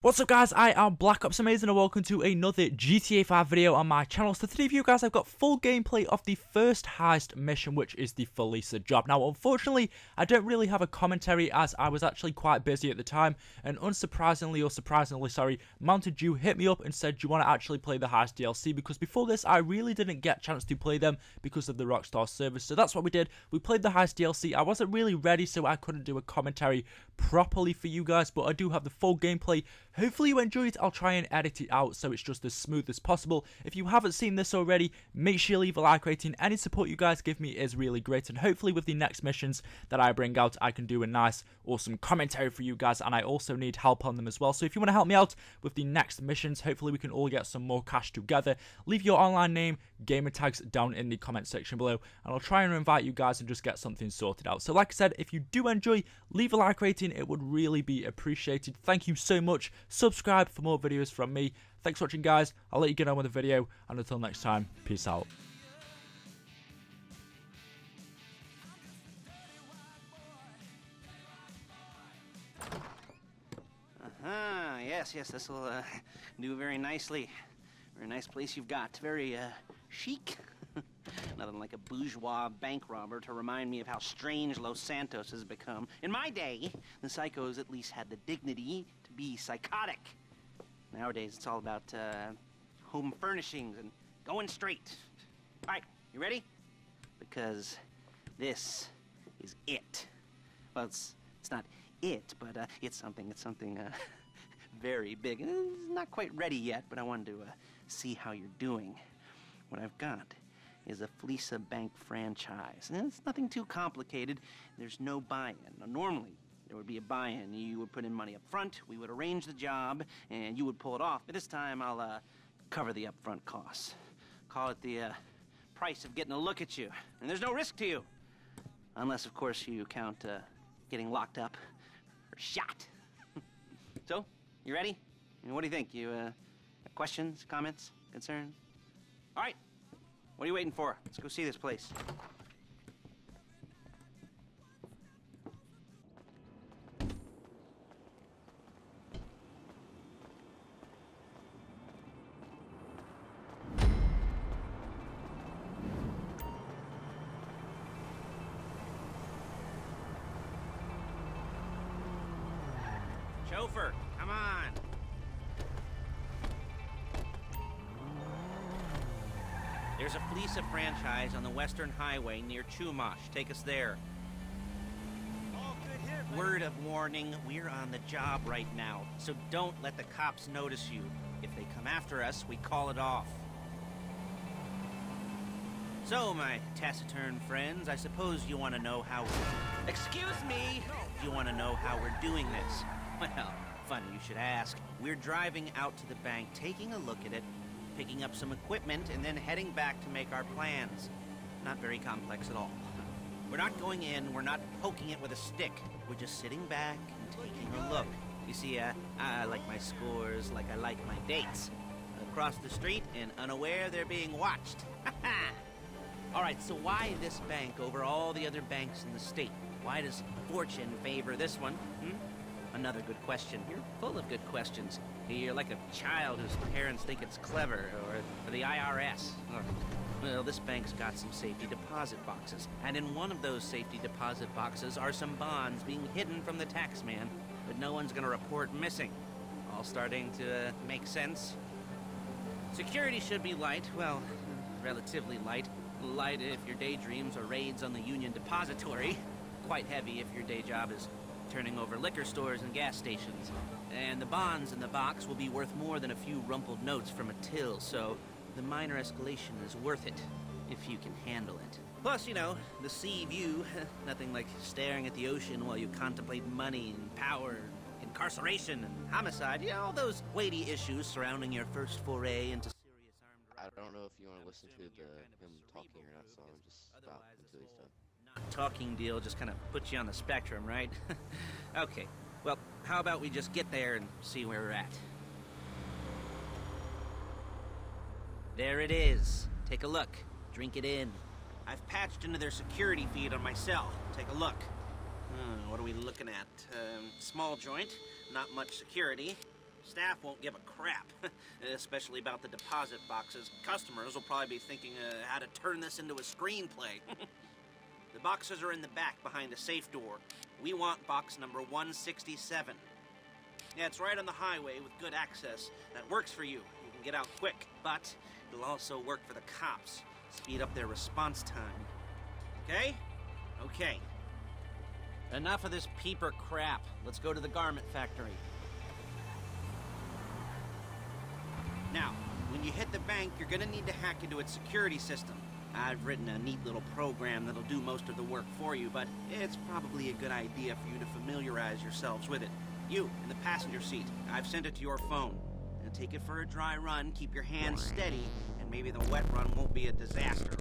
What's up guys, I am BlackOpsAmazing and welcome to another GTA 5 video on my channel. So today for you guys I've got full gameplay of the first heist mission, which is the Fleeca Job. Now unfortunately I don't really have a commentary as I was actually quite busy at the time, and unsurprisingly or surprisingly sorry, Mounted Dew hit me up and said, do you want to actually play the Heist DLC? Because before this I really didn't get a chance to play them because of the Rockstar service. So that's what we did, we played the Heist DLC. I wasn't really ready so I couldn't do a commentary properly for you guys, but I do have the full gameplay. Hopefully you enjoy it. I'll try and edit it out so it's just as smooth as possible. If you haven't seen this already, make sure you leave a like rating. Any support you guys give me is really great, and hopefully with the next missions that I bring out I can do a nice awesome commentary for you guys, and I also need help on them as well. So if you want to help me out with the next missions, hopefully we can all get some more cash together. Leave your online name, gamer tags down in the comment section below, and I'll try and invite you guys and just get something sorted out. So like I said, if you do enjoy, leave a like rating, it would really be appreciated. Thank you so much. Subscribe for more videos from me. Thanks for watching guys, I'll let you get on with the video, and until next time, peace out. Yes, this will do very nicely. Very nice place you've got. Very chic. Nothing like a bourgeois bank robber to remind me of how strange Los Santos has become. In my day, the psychos at least had the dignity to be psychotic. Nowadays, it's all about home furnishings and going straight. All right, you ready? Because this is it. Well, it's not it, but it's something very big. And it's not quite ready yet, but I wanted to see how you're doing. What I've got is a Fleeca Bank franchise. And it's nothing too complicated. There's no buy-in. Now, normally, there would be a buy-in. You would put in money up front, we would arrange the job, and you would pull it off. But this time, I'll cover the upfront costs. Call it the price of getting a look at you. And there's no risk to you. Unless, of course, you count getting locked up or shot. So, you ready? I mean, what do you think? You questions, comments, concerns? All right. What are you waiting for? Let's go see this place. Chauffeur, come on. There's a Fleeca franchise on the Western Highway near Chumash. Take us there. Oh, good here, Word of warning, we're on the job right now, so don't let the cops notice you. If they come after us, we call it off. So, my taciturn friends, I suppose you want to know how... Excuse me! You want to know how we're doing this? Well, funny you should ask. We're driving out to the bank, taking a look at it, picking up some equipment, and then heading back to make our plans. Not very complex at all. We're not going in, we're not poking it with a stick. We're just sitting back and taking a look. You see, I like my scores like I like my dates. Across the street and unaware they're being watched. Alright, so why this bank over all the other banks in the state? Why does fortune favor this one? Another good question. You're full of good questions. You're like a child whose parents think it's clever, or the IRS. Well, this bank's got some safety deposit boxes, and in one of those safety deposit boxes are some bonds being hidden from the tax man, but no one's gonna report missing. All starting to make sense? Security should be light, well, relatively light. Light if your daydreams are raids on the Union Depository. Quite heavy if your day job is turning over liquor stores and gas stations. And the bonds in the box will be worth more than a few rumpled notes from a till, so the minor escalation is worth it, if you can handle it. Plus, you know, the sea view, nothing like staring at the ocean while you contemplate money and power, incarceration and homicide, you know, those weighty issues surrounding your first foray into serious armed robbery. I don't know if you want to listen to him talking or not, so I'm just stop until he's done. Talking deal just kind of puts you on the spectrum, right? Okay, well, how about we just get there and see where we're at? There it is. Take a look. Drink it in. I've patched into their security feed on my cell. Take a look. What are we looking at? Small joint, not much security. Staff won't give a crap, especially about the deposit boxes. Customers will probably be thinking how to turn this into a screenplay. The boxes are in the back behind a safe door. We want box number 167. Yeah, it's right on the highway with good access. That works for you. You can get out quick, but it'll also work for the cops. Speed up their response time. Okay? Okay. Enough of this peeper crap. Let's go to the garment factory. Now, when you hit the bank, you're gonna need to hack into its security system. I've written a neat little program that'll do most of the work for you, but it's probably a good idea for you to familiarize yourselves with it. You, in the passenger seat, I've sent it to your phone. Now take it for a dry run, keep your hands steady, and maybe the wet run won't be a disaster.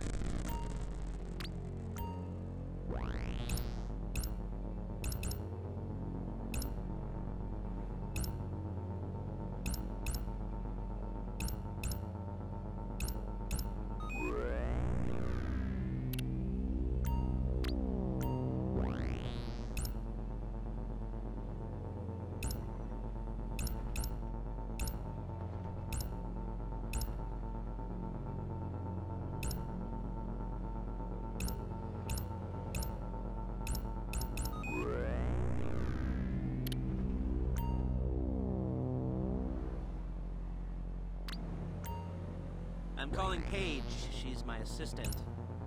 I'm calling Paige. She's my assistant.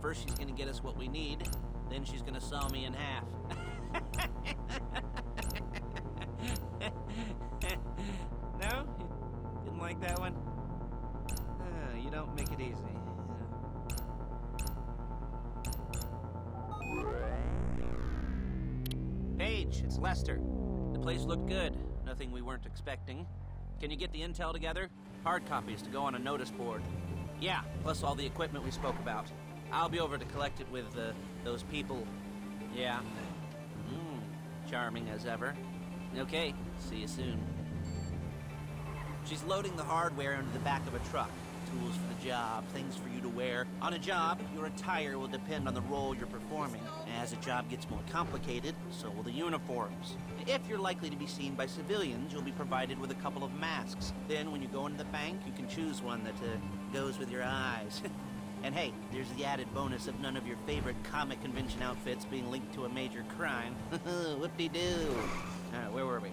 First she's gonna get us what we need, then she's gonna saw me in half. No? You didn't like that one? You don't make it easy. Paige, it's Lester. The place looked good. Nothing we weren't expecting. Can you get the intel together? Hard copies to go on a notice board. Yeah, plus all the equipment we spoke about. I'll be over to collect it with those people. Yeah. Charming as ever. Okay, see you soon. She's loading the hardware into the back of a truck. Tools for the job, things for you to wear. On a job, your attire will depend on the role you're performing. As the job gets more complicated, so will the uniforms. If you're likely to be seen by civilians, you'll be provided with a couple of masks. Then when you go into the bank, you can choose one that goes with your eyes. And hey, there's the added bonus of none of your favorite comic convention outfits being linked to a major crime. Whoop-de-doo. Where were we?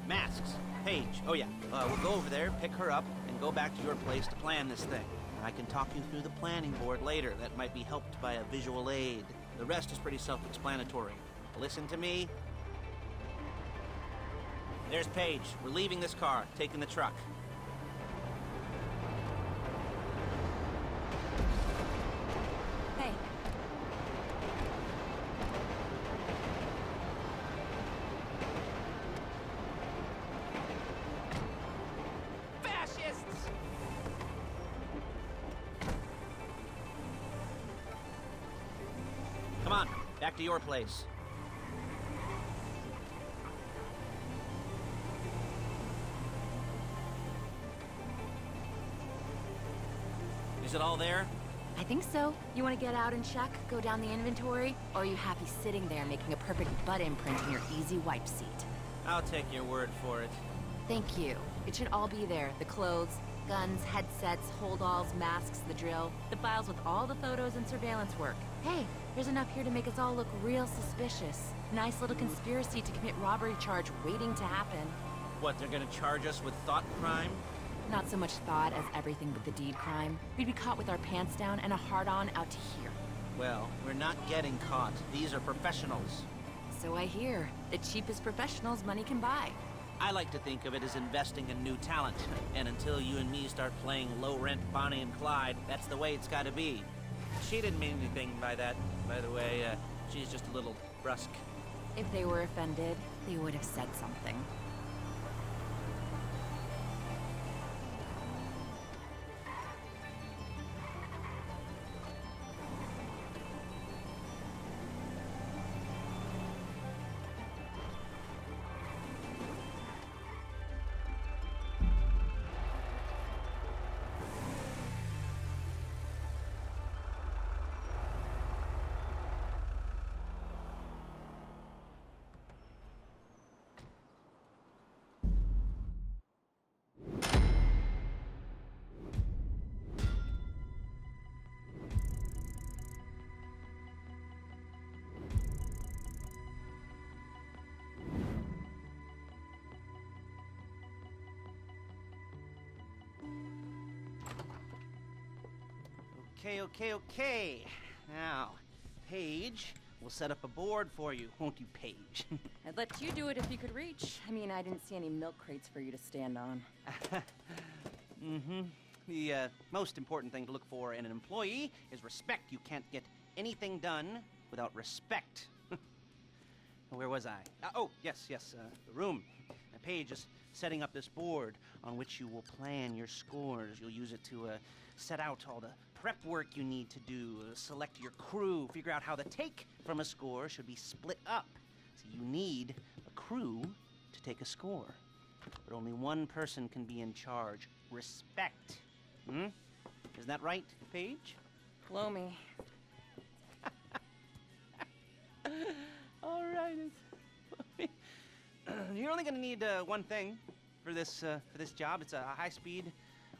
Masks. Paige. Oh yeah, we'll go over there, pick her up, and go back to your place to plan this thing. I can talk you through the planning board later. That might be helped by a visual aid. The rest is pretty self-explanatory. Listen to me. There's Paige. We're leaving this car, taking the truck. Hey. Fascists! Come on, back to your place. Is it all there? I think so. You want to get out and check, go down the inventory, or are you happy sitting there making a perfect butt imprint in your easy wipe seat? I'll take your word for it. Thank you. It should all be there. The clothes, guns, headsets, holdalls, masks, the drill, the files with all the photos and surveillance work. Hey, there's enough here to make us all look real suspicious. Nice little conspiracy to commit robbery charge waiting to happen. What, they're gonna charge us with thought crime? Not so much thought as everything but the deed crime. We'd be caught with our pants down and a hard-on out to here. Well, we're not getting caught. These are professionals. So I hear. The cheapest professionals money can buy. I like to think of it as investing in new talent. And until you and me start playing low-rent Bonnie and Clyde, that's the way it's gotta be. She didn't mean anything by that, by the way. She's just a little brusque. If they were offended, they would have said something. Okay. Now, Paige, we'll set up a board for you, won't you, Paige? I'd let you do it if you could reach. I mean, I didn't see any milk crates for you to stand on. The most important thing to look for in an employee is respect. You can't get anything done without respect. Where was I? Oh, yes, the room. Paige is setting up this board on which you will plan your scores. You'll use it to set out all the prep work you need to do, select your crew, figure out how the take from a score should be split up. So you need a crew to take a score. But only one person can be in charge. Respect. Isn't that right, Paige? Blow me. All right. You're only going to need one thing for this job. It's a high-speed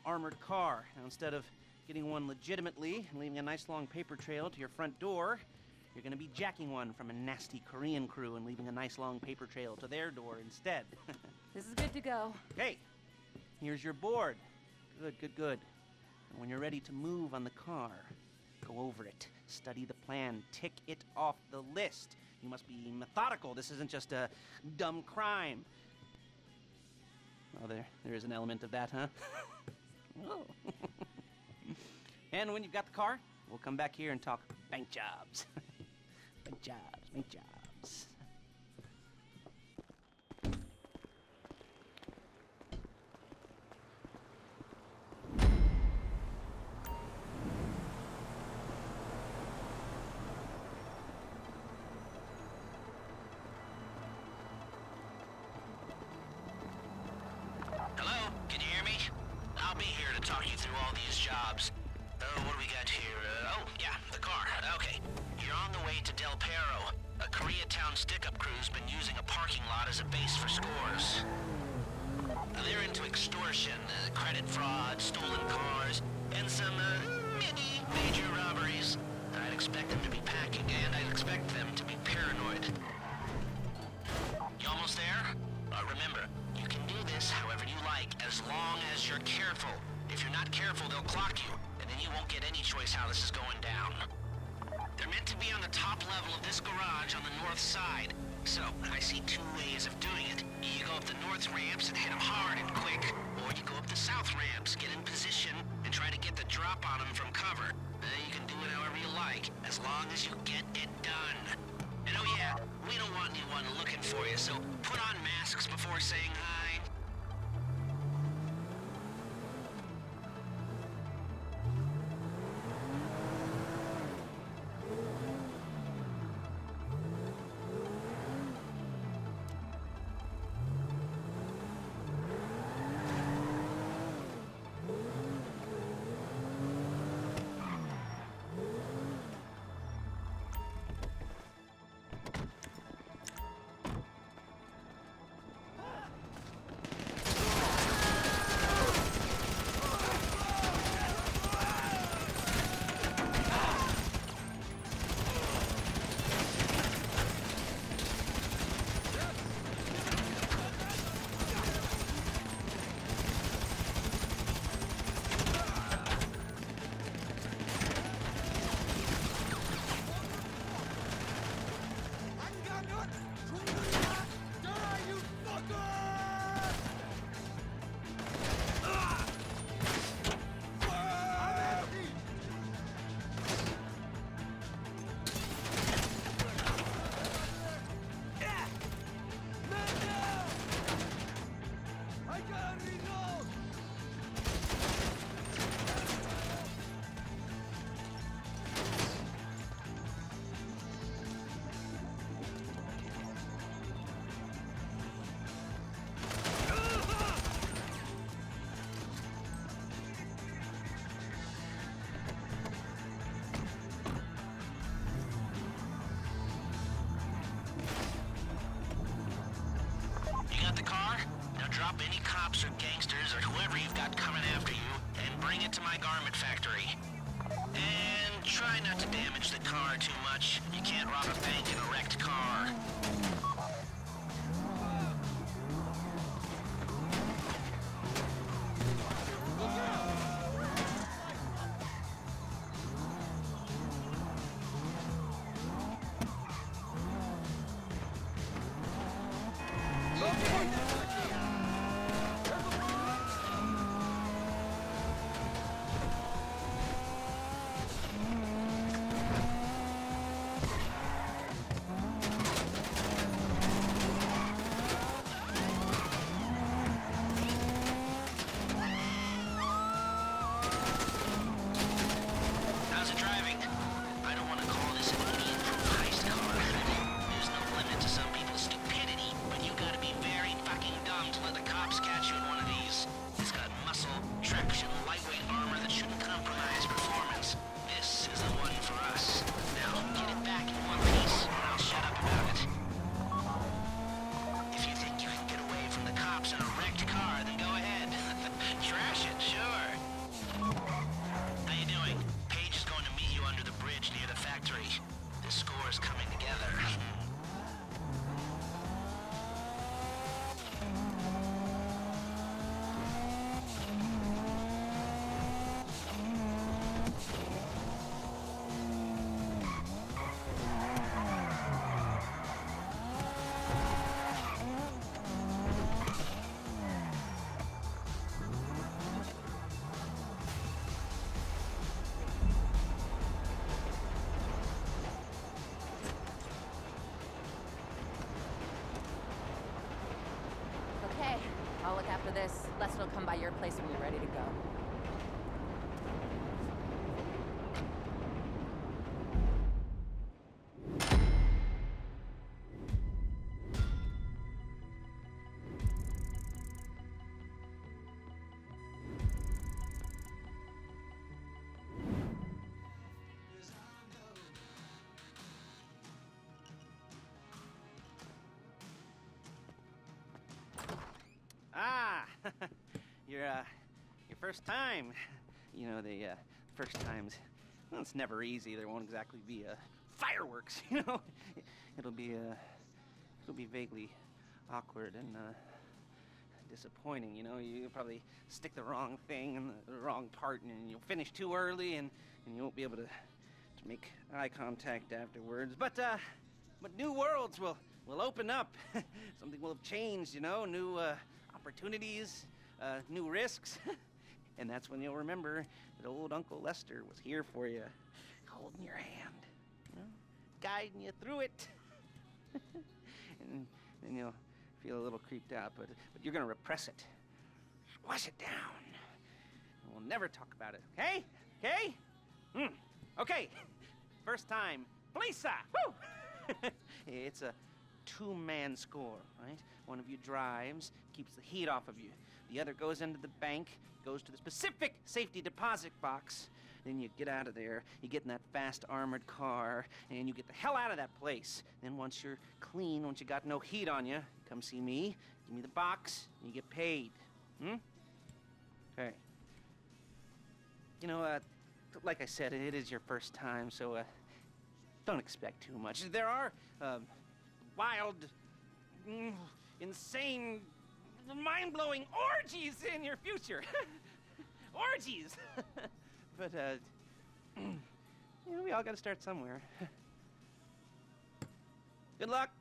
armored car. Now, instead of getting one legitimately and leaving a nice long paper trail to your front door, you're going to be jacking one from a nasty Korean crew and leaving a nice long paper trail to their door instead. This is good to go. Okay, here's your board. Good. And when you're ready to move on the car, go over it, study the plan, tick it off the list. You must be methodical. This isn't just a dumb crime. Oh, there is an element of that, huh? Oh. And when you've got the car, we'll come back here and talk bank jobs. Bank jobs. Hello? Can you hear me? I'll be here to talk you through all these jobs. What do we got here? Oh, yeah, the car. Okay. You're on the way to Del Perro. A Koreatown stick-up crew's been using a parking lot as a base for scores. They're into extortion, credit fraud, stolen cars, and some, major robberies. I'd expect them to be packing, and I'd expect them to be paranoid. You almost there? Remember, you can do this however you like, as long as you're careful. If you're not careful, they'll clock you, and then you won't get any choice how this is going down. They're meant to be on the top level of this garage on the north side. So, I see two ways of doing it. You go up the north ramps and hit them hard and quick, or you go up the south ramps, get in position, and try to get the drop on them from cover. You can do it however you like, as long as you get it done. And oh yeah, we don't want anyone looking for you, so put on masks before saying hi. Drop any cops or gangsters or whoever you've got coming after you and bring it to my garment factory. And try not to damage the car too much. You can't rob a bank in a wrecked car. this. Lester will come by your place when you're ready to go. Ah, your first time. You know, the first times, well, it's never easy. There won't exactly be fireworks, you know. It'll be vaguely awkward and disappointing, you know. You'll probably stick the wrong thing in the wrong part, and you'll finish too early, and you won't be able to make eye contact afterwards. But new worlds will open up. Something will have changed, you know. New opportunities, new risks. And that's when you'll remember that old Uncle Lester was here for you, holding your hand, you know, guiding you through it. And then you'll feel a little creeped out, but you're gonna repress it, squash it down, and we'll never talk about it. Okay? Okay? Okay. First time, Fleeca. Woo! It's a two-man score, right? One of you drives, keeps the heat off of you. The other goes into the bank, goes to the specific safety deposit box. Then you get out of there, you get in that fast armored car, and you get the hell out of that place. Then once you're clean, once you got no heat on you, come see me, give me the box, and you get paid. Okay. You know, like I said, it is your first time, so don't expect too much. There are wild, insane, mind-blowing orgies in your future. Orgies! But, you know, we all gotta start somewhere. Good luck!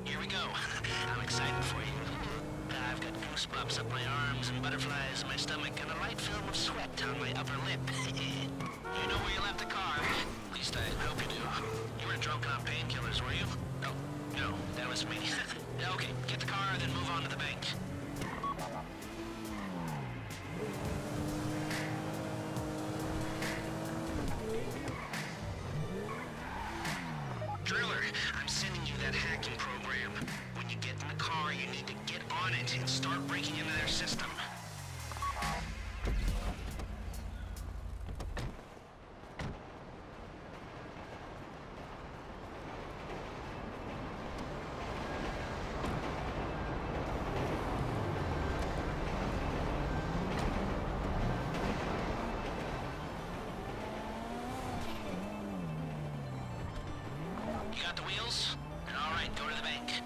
Here we go. I'm excited for you. I've got goosebumps up my arms and butterflies in my stomach and a light film of sweat on my upper lip. You know where you left the car? At least I hope you do. You weren't drunk on painkillers, were you? Oh, no, that was me. Okay, get the car, then move on to the bank. Driller, I'm sending you that hacking program. When you get in the car, you need to get on it and start breaking into their system. You got the wheels? All right, go to the bank.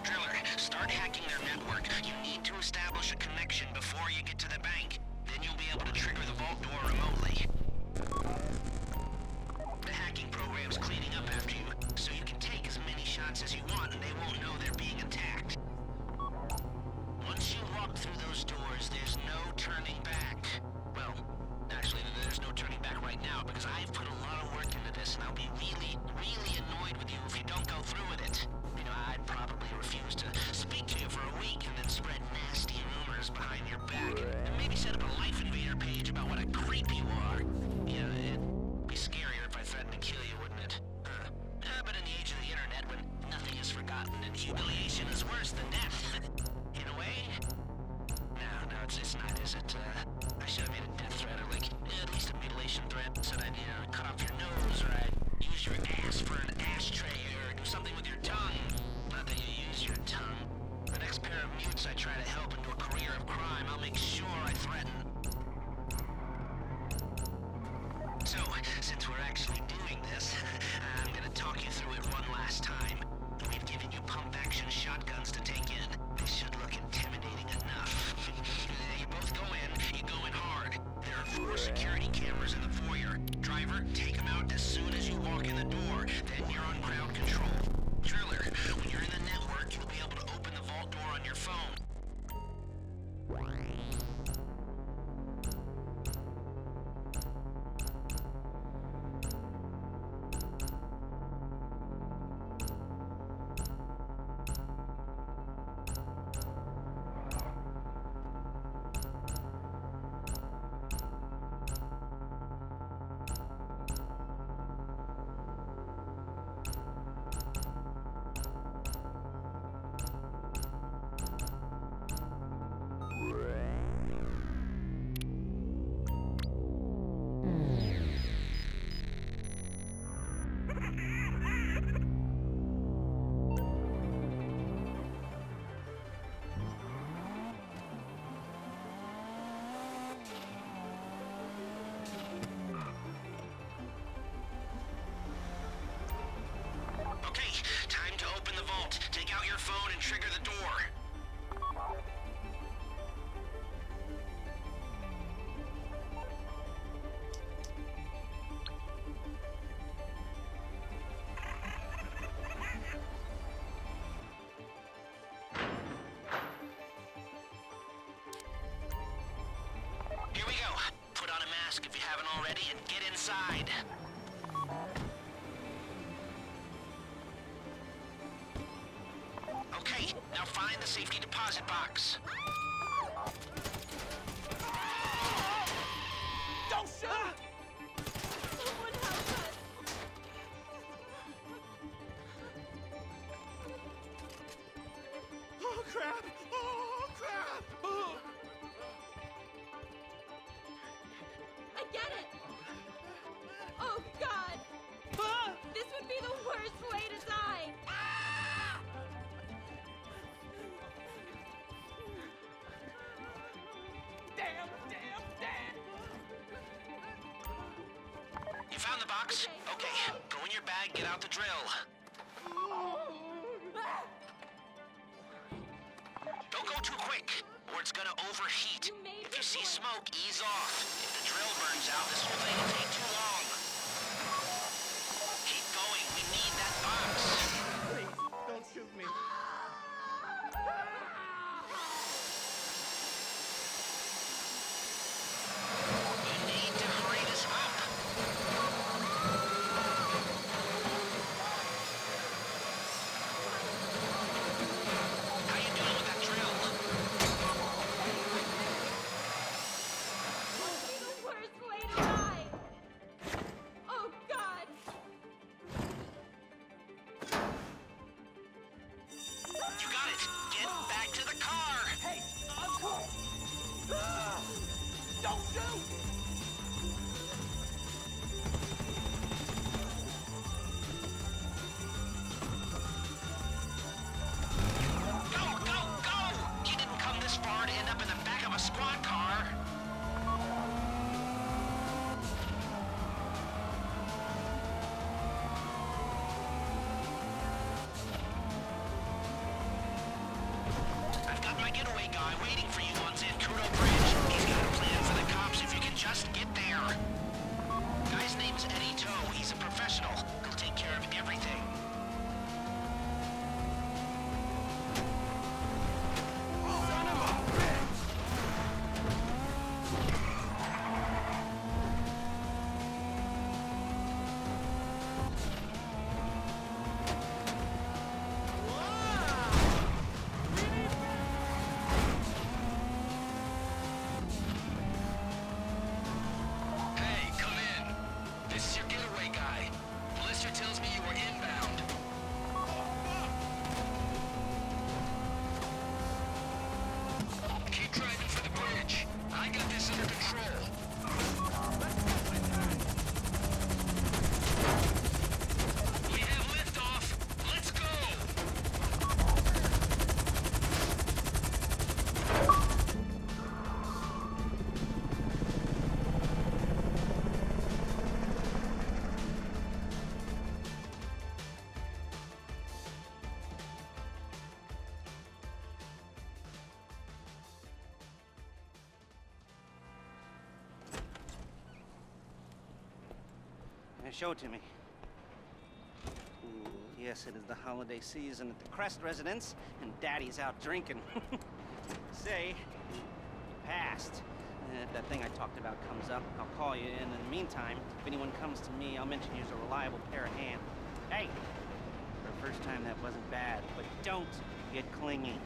Driller, start hacking their network. You need to establish a connection before you get to the bank. Then you'll be able to trigger the vault door remotely. The hacking program's cleaning up after you, so you can take as many shots as you want and they won't know they're being attacked. Once you walk through those doors, there's no turning back. Well, actually, there's no turning back right now because I've put a lot of work into this and I'll be really, really annoyed with you if you don't go through with it. You know, I'd probably refuse to speak to you for a week and then spread nasty rumors behind your back and maybe set up a Life Invader page about what a creep you are. Yeah, it'd be scarier if I threatened to kill you, wouldn't it? But in the age of the internet, when nothing is forgotten and humiliation is worse than death, in a way. No, it's not, is it? I should have made a death threat or like at least a mutilation threat. Said I'd cut off your nose or I'd use your ass for an ashtray or do something with your tongue. security cameras in the foyer. Driver, take them out as soon as you walk in the door. Then you're on crowd control. Driller, when you're in the network, you'll be able to open the vault door on your phone. Take out your phone and trigger the door. Here we go. Put on a mask if you haven't already and get inside. Okay, now find the safety deposit box. Don't shoot! Someone help us! Oh, crap! Oh, crap! Oh. I get it! Oh, God! Ah! This would be the worst way to die! Damn! You found the box? Okay, go in your bag, get out the drill. Don't go too quick, or it's gonna overheat. If you see smoke, ease off. If the drill burns out, this whole thing will take too long. Keep going, we need that box. Please, don't shoot me. You need to hurry this up. How you doing with that drill? This would be the worst way to die! Oh, God! You got it. Get back to the car. Hey, Uncle! Ah! Don't shoot! Go, go, go! You didn't come this far to end up in the back of a squad car. I've got my getaway guy waiting for you on Zancudo Bridge. He's got a plan for the cops if you can just get there. Guy's name's Eddie Toe. He's a professional. He'll take care of everything. Son of a bitch! Show it to me. Ooh, yes, it is the holiday season at the Crest residence, and Daddy's out drinking. Say, passed. If that thing I talked about comes up, I'll call you, and in the meantime, if anyone comes to me, I'll mention you as a reliable pair of hands. Hey, for the first time that wasn't bad, but don't get clingy.